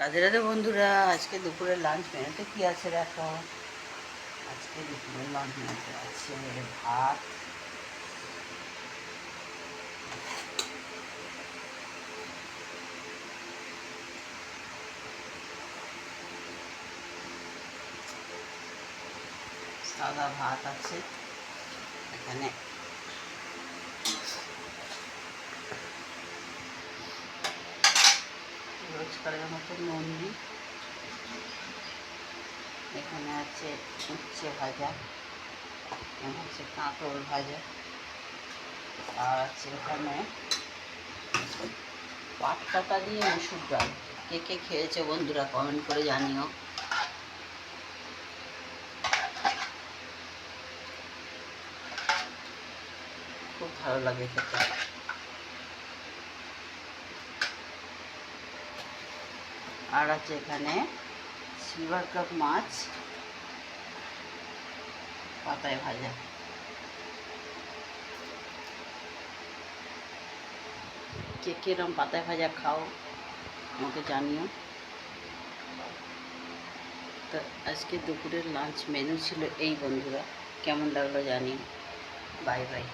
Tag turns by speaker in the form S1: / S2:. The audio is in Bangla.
S1: রাধে রাধে বন্ধুরা, আজকে দুপুরের লাঞ্চ মেনুতে কী আছে দেখো। আজকে দুপুরের লাঞ্চ মেনুতে আছে ভাত, সাদা ভাত আছে এখানে, রোজকারের মতো নন্দি, এখানে আছে উচ্ছে ভাজা, এখানে আছে কাঁকরোল ভাজা, আর আছে এখানে পাট পাতা দিয়ে মুসুর ডাল। কে কে খেয়েছে বন্ধুরা কমেন্ট করে জানিও। খুব ভালো লাগে খেতে। আর আছে এখানে সিলভার কাপ মাছ পাতায় ভাজা। কে কিরম পাতায় ভাজা খাও আমাকে জানিও। তো আজকে দুপুরের লাঞ্চ মেনু ছিল এই বন্ধুরা, কেমন লাগলো জানিও। Bye bye.